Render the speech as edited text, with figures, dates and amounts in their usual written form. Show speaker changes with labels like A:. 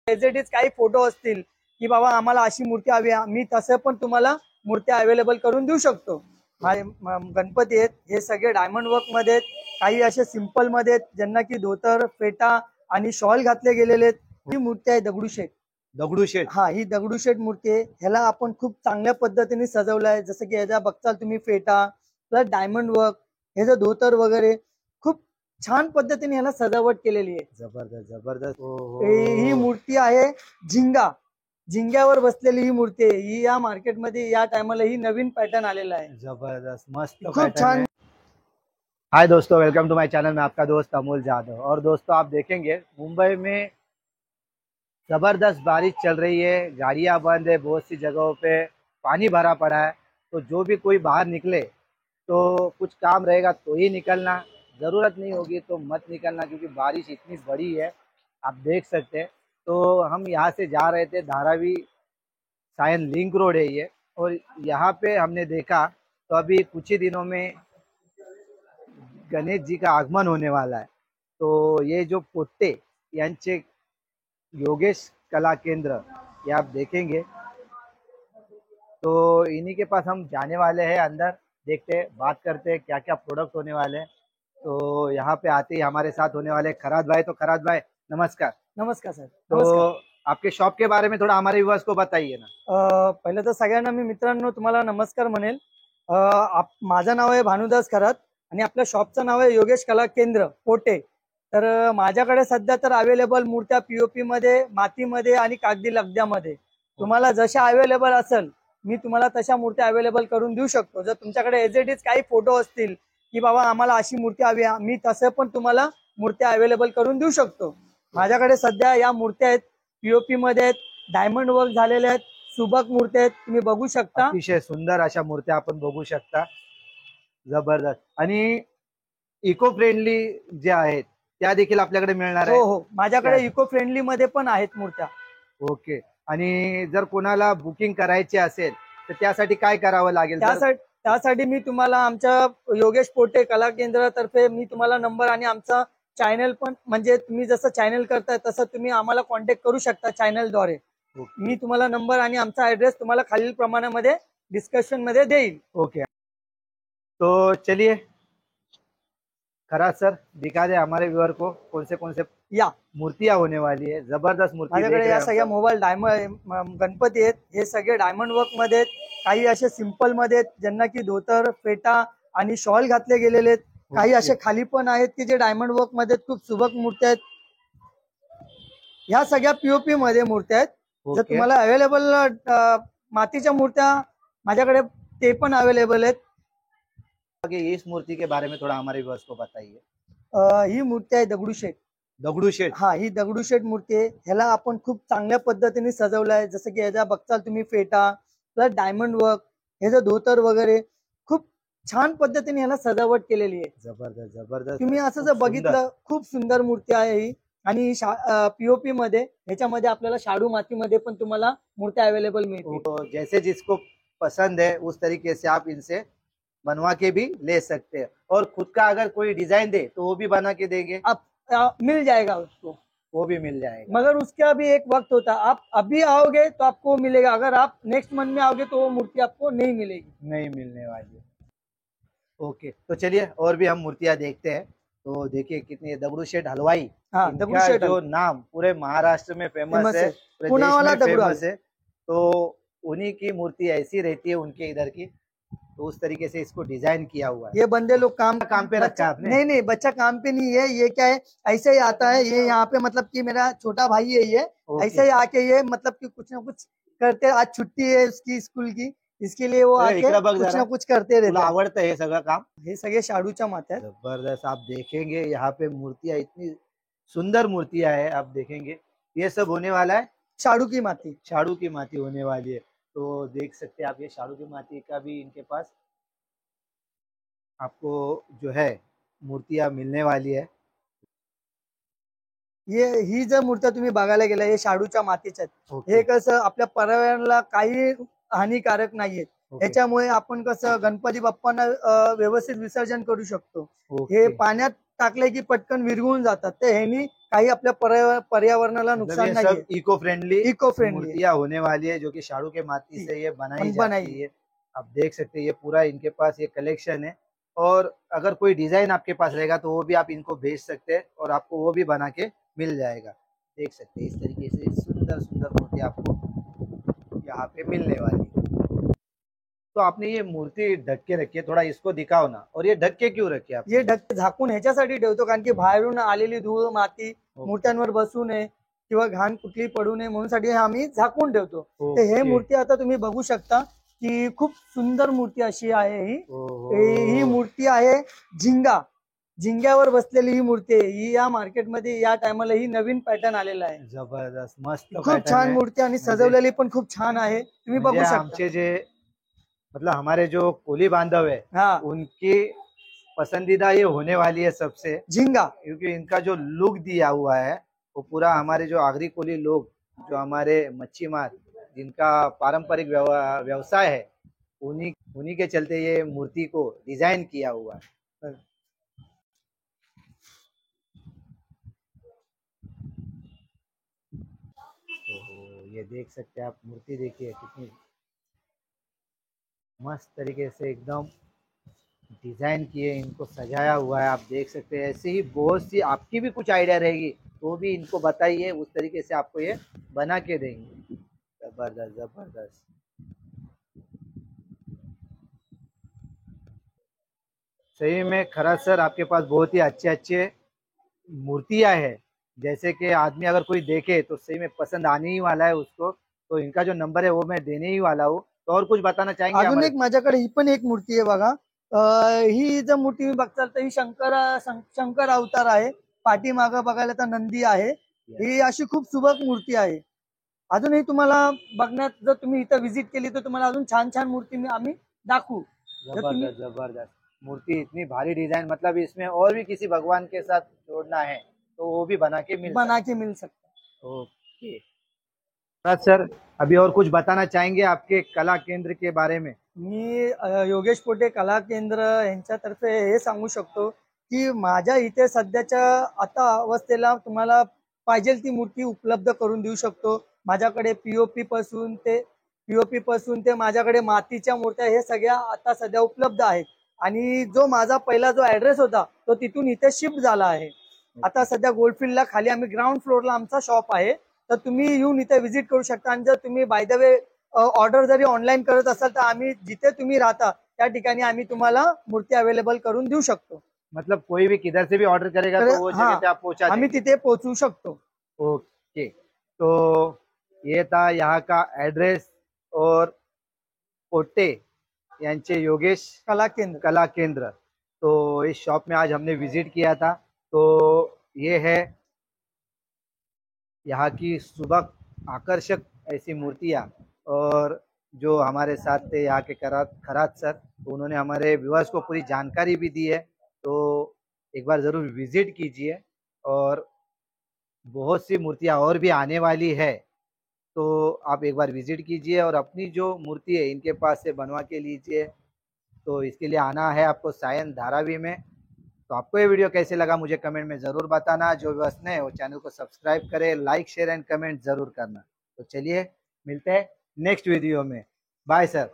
A: Age it is काही photo असतील की बाबा आम्हाला अशी मूर्ती हवी आहे, मी तसं पण तुम्हाला मूर्त्या अवेलेबल करून देऊ शकतो. गणपती आहेत हे सगळे डायमंड वर्क मध्ये आहेत, काही असे सिंपल मध्ये आहेत ज्यांना की धोतर फेटा आणि शॉल घातले गेलेले आहेत. ही मूर्ती आहे दगडूशेठ.
B: दगडूशेठ
A: हा, ही दगडूशेठ मूर्ती आहे. ह्याला आपण खूप चांगल्या पद्धतीने सजवलं आहे. जसं की ह्याचा बघताल तुम्ही फेटा प्लस डायमंड वर्क, ह्याचं धोतर वगैरे खूप छान पद्धतीने ह्याला सजावट केलेली आहे.
B: जबरदस्त जबरदस्त.
A: ही मूर्ती आहे झिंग्यावर बसलेली ही मूर्ती आहे. ही या मार्केटमध्ये या टायमाला ही नवीन पॅटर्न आलेला आहे.
B: जबरदस्त मस्त
A: खूप छान.
B: हाय दोस्तों, वेलकम टू माय चैनल। मैं आपका दोस्त अमोल जाधव। और दोस्तों आप देखेंगे मुंबई में जबरदस्त बारिश चल रही है, गाड़ियां बंद है, बहुत सी जगहों पे पानी भरा पड़ा है। तो जो भी कोई बाहर निकले तो कुछ काम रहेगा तो ही निकलना, ज़रूरत नहीं होगी तो मत निकलना, क्योंकि बारिश इतनी बड़ी है आप देख सकते हैं। तो हम यहाँ से जा रहे थे धारावी सायन लिंक रोड है ये, और यहाँ पे हमने देखा तो अभी कुछ ही दिनों में गणेश जी का आगमन होने वाला है। तो ये जो पोट्टे यांचे योगेश कला केंद्र, ये आप देखेंगे तो इन्हीं के पास हम जाने वाले हैं। अंदर देखते हैं, बात करते हैं क्या क्या प्रोडक्ट होने वाले हैं। तो यहाँ पे आते ही हमारे साथ होने वाले खराज भाई। तो खराज भाई नमस्कार।
A: नमस्कार सर.
B: तो आपके शॉप के बारे में थोड़ा हमारे व्यूअर्स को बताइए ना।
A: पहिले तर सगळ्यांना मी मित्रांनो तुम्हाला नमस्कार म्हणेल. माझं नाव आहे भानुदास खरात आणि आपल्या शॉपचं नाव आहे योगेश कला केंद्र पोटे. तर माझ्याकडे सध्या तर अवेलेबल मूर्त्या पीओपी मध्ये, मातीमध्ये आणि कागदी लगद्यामध्ये तुम्हाला जशा अवेलेबल असेल मी तुम्हाला तशा मूर्त्या अवेलेबल करून देऊ शकतो. जर तुमच्याकडे एज इट इज काही फोटो असतील की बाबा आम्हाला अशी मूर्ती हवी आहे, मी तसं पण तुम्हाला मूर्त्या अवेलेबल करून देऊ शकतो. माझ्याकडे सध्या या मूर्त्या आहेत पीओपी मध्ये आहेत, डायमंड वर्क झालेल्या आहेत, सुबक मूर्त्या आहेत, तुम्ही बघू शकता.
B: अतिशय सुंदर अशा मूर्त्या आपण बघू शकता. जबरदस्त. आणि इको फ्रेंडली जे आहेत त्या देखील आपल्याकडे मिळणार आहे.
A: हो, माझ्याकडे इको फ्रेंडली मध्ये पण आहेत मूर्त्या.
B: ओके. आणि जर कोणाला बुकिंग करायची असेल तर त्यासाठी काय करावं लागेल?
A: त्यासाठी मी तुम्हाला आमच्या योगेश पोटे कला केंद्रातर्फे मी तुम्हाला नंबर आणि आमचा चॅनल पण, म्हणजे तुम्ही जसं चॅनल करताय तसं तुम्ही आम्हाला कॉन्टॅक्ट करू शकता चॅनलद्वारे. मी तुम्हाला नंबर आणि आमचा ऍड्रेस तुम्हाला खालील प्रमाणामध्ये डिस्कशन मध्ये देईल.
B: ओके. तो चलिए खराज सर दिखा दे हमारे व्यूअर को कौन से
A: या
B: मूर्तियां होने वाली है. जबरदस्त मूर्ती.
A: माझ्याकडे या सगळ्या मोबाईल डायमंड गणपती आहेत हे सगळे डायमंड वर्क मध्ये आहेत, काही असे सिंपल मध्ये आहेत ज्यांना की धोतर फेटा आणि शॉल घातले गेलेले आहेत, काही असे खाली पण आहेत की जे डायमंड वर्क मध्ये खूप सुबक मूर्त्या आहेत. ह्या सगळ्या पीओपी मध्ये मूर्त्या आहेत. जर तुम्हाला अवेलेबल मातीच्या मूर्त्या माझ्याकडे ते पण अवेलेबल आहेत.
B: इस मूर्ति के बारे में थोड़ा हमारे व्यूअर्स को बताइए.
A: ही मूर्ती आहे दगडूशेठ.
B: दगडूशेठ.
A: हा, ही दगडूशेठ मूर्ती आहे. ह्याला आपण खूप चांगल्या पद्धतीने सजवलं आहे. जसं की ह्याचा बघताल तुम्ही फेटा प्लस डायमंड वर्क, ह्याचं धोतर वगैरे खूप छान पद्धतीने ह्याला सजावट केलेली आहे.
B: जबरदस्त जबरदस्त.
A: तुम्ही असं जर बघितलं खूप सुंदर मूर्ती आहे ही. आणि पीओपी मध्ये ह्याच्यामध्ये आपल्याला शाडू मातीमध्ये पण तुम्हाला मूर्त्या अवेलेबल मिळतील.
B: जैसे जिसको पसंद है उस तरीके से आप इनसे बनवा के भी ले सकते हैं. और खुद का अगर कोई डिजाइन दे तो वो भी बना के देंगे.
A: आप मिल जाएगा उसको,
B: वो भी मिल जाएगा.
A: मगर उसका भी एक वक्त होता है. आप अभी आओगे तो आपको मिलेगा, अगर आप नेक्स्ट मंथ में आओगे तो वो मूर्ति आपको नहीं मिलेगी,
B: नहीं मिलने वाली. ओके. तो चलिए और भी हम मूर्तियां देखते हैं. तो देखिए कितनी दगडूशेठ हलवाई.
A: हाँ, दगडूशेठ
B: जो नाम पूरे महाराष्ट्र में फेमस है,
A: पुणे वाला
B: फेमस है. तो उन्हीं की मूर्ति ऐसी रहती है उनके इधर की. तो उस तरीके से इसको डिजाइन किया हुआ है.
A: ये बंदे लोग काम
B: पे रखा है आपने?
A: नहीं, बच्चा काम पे नहीं है. ये क्या है, ऐसे ही आता है ये यहाँ पे, मतलब कि मेरा छोटा भाई है ये. ऐसे ही आके ये मतलब कि कुछ ना कुछ करते. आज छुट्टी है उसकी स्कूल की, इसके लिए वो आके कुछ ना कुछ करते रहते.
B: आवडतं हे सगळं काम.
A: हे सगळे शाडूच्या मात्या.
B: जबरदस्त. आप देखेंगे यहाँ पे मूर्तियां, इतनी सुंदर मूर्तियां है. आप देखेंगे ये सब होने वाला है
A: शाडू की माती.
B: शाडू की माती होने वाली है. तो देख सकते हैं आप ये शाडू की माती का भी इनके पास आपको जो है मूर्तियां मिलने वाली है.
A: ही जर मूर्त्या तुम्ही बघायला गेला हे शाडूच्या मातीच्या आहेत. हे कसं आपल्या पर्यावरणाला काही हानिकारक नाहीये. ह्याच्यामुळे आपण कसं गणपती बाप्पांना व्यवस्थित विसर्जन करू शकतो. हे पाण्यात टाकले की पटकन विरघळून जातात, तर ह्यानी काही आपल्या पर्यावरणाला
B: मतलब
A: नुकसान
B: ये
A: नाही.
B: सब इको फ्रेंडली
A: इको फ्रेंडली
B: मूर्तियां होने वाली है, जो कि शाड़ू के माटी से ये बनाई
A: बनाई
B: जाती है। आप देख सकते हैं ये पूरा इनके पास ये कलेक्शन है। और अगर कोई डिजाइन आपके पास रहेगा तो वो भी आप इनको भेज सकते हैं और आपको वो भी बना के मिल जाएगा। देख सकते हैं इस तरीके से सुंदर सुंदर मूर्ति आपको यहाँ पे मिलने वाली है। तो आपने ये मूर्ति ढक के रखी है, थोड़ा इसको दिखाओ ना। और ये ढक के क्यों रखी है आप?
A: हे झाकून ह्याच्यासाठी ठेवतो, कारण की बाहेरून आलेली धूळ माती मूर्त्यांवर बसू नये किंवा घाण कुठली पडू नये म्हणून साठी आम्ही झाकून ठेवतो. तर हे मूर्ती आता तुम्ही बघू शकता की खूप सुंदर मूर्ती अशी आहे ही. ही मूर्ती आहे झिंग्यावर बसलेली ही मूर्ती आहे. ही या मार्केटमध्ये या टायमाला ही नवीन पॅटर्न आलेला आहे.
B: जबरदस्त मस्त
A: खूप छान मूर्ती आणि सजवलेली पण खूप छान आहे, तुम्ही बघू शकता.
B: आमचे जे मतलब हमारे जो कोली बांधव है
A: हाँ,
B: उनकी पसंदीदा ये होने वाली है सबसे
A: झिंगा,
B: क्योंकि इनका जो लुक दिया हुआ है वो पूरा हमारे जो आगरी कोली लोग, जो हमारे मच्छीमार जिनका पारंपरिक व्यवसाय है, उन्हीं उन्हीं के चलते ये मूर्ति को डिजाइन किया हुआ है। तो ये देख सकते हैं आप, मूर्ति देखिए कितनी मस्त तरीके से एकदम डिजाइन किए, इनको सजाया हुआ है। आप देख सकते हैं ऐसे ही बहुत सी आपकी भी कुछ आइडिया रहेगी तो भी इनको बताइए, उस तरीके से आपको ये बना के देंगे। जबरदस्त जबरदस्त। सही में खरा सर, आपके पास बहुत ही अच्छे अच्छे मूर्तियां हैं, जैसे कि आदमी अगर कोई देखे तो सही में पसंद आने ही वाला है उसको। तो इनका जो नंबर है वो मैं देने ही वाला हूँ। तो और कुछ बताना चाहेंगे?
A: अजून एक माझ्याकडे ही पण एक मूर्ती आहे बघा. ही जर मूर्ती मी बघताल तर ही शंकर अवतार आहे. पाठीमागं बघायला तर नंदी आहे. ही अशी खूप सुबक मूर्ती आहे. अजूनही तुम्हाला बघण्यात, जर तुम्ही इथं विजिट केली तर तुम्हाला अजून छान छान मूर्ती आम्ही दाखवू.
B: जबरदस्त जबरदस्त मूर्ति, इतनी भारी डिजाइन, मतलब इसमें और भी किसी भगवान के साथ जोड़ना है तो वो भी बना के मिल
A: सकता.
B: ओके सर, अभी और कुछ बताना चाहेंगे आपके कला केंद्र के बारे में?
A: मी योगेश पोटे कला केंद्र यांच्यातर्फे हे सांगू शकतो की माझ्या इथे सध्याच्या आता अवस्थेला तुम्हाला पाहिजे ती मूर्ती उपलब्ध करून देऊ शकतो. माझ्याकडे पीओपी पासून ते माझ्याकडे मातीच्या मूर्त्या हे सगळ्या आता सध्या उपलब्ध आहेत. आणि जो माझा पहिला जो ऍड्रेस होता तो तिथून इथे शिफ्ट झाला आहे. आता सध्या गोल्डफिल्डला खाली आम्ही ग्राउंड फ्लोअरला आमचा शॉप आहे. तर तुम्ही येऊन इथे विजिट करू शकता. आणि जर तुम्ही बाय द वे ऑर्डर जरी ऑनलाईन करत असाल तर आम्ही जिथे तुम्ही राहता त्या ठिकाणी आम्ही तुम्हाला मूर्ती अवेलेबल करून देऊ शकतो.
B: मतलब कोई भी किधर से भी ऑर्डर करेगा तो वो जगह पे आप पहुंचा
A: आम्ही तिथे पोहोचू शकतो.
B: ओके, तो ये था यहाँ का एड्रेस और पोटे यांचे योगेश कला केंद्र। तो इस शॉप में आज हमने विजिट किया था। तो ये है यहाँ की सुबह आकर्षक ऐसी मूर्तियाँ। और जो हमारे साथ थे यहाँ के खरात सर, तो उन्होंने हमारे व्यूअर्स को पूरी जानकारी भी दी है। तो एक बार ज़रूर विजिट कीजिए। और बहुत सी मूर्तियाँ और भी आने वाली है, तो आप एक बार विजिट कीजिए और अपनी जो मूर्ति है इनके पास से बनवा के लीजिए। तो इसके लिए आना है आपको सायन धारावी में। तो आपको ये वीडियो कैसे लगा मुझे कमेंट में ज़रूर बताना। जो व्यूअर्स ने वो चैनल को सब्सक्राइब करें, लाइक शेयर एंड कमेंट ज़रूर करना। तो चलिए मिलते हैं नेक्स्ट वीडियो में। Bye sir.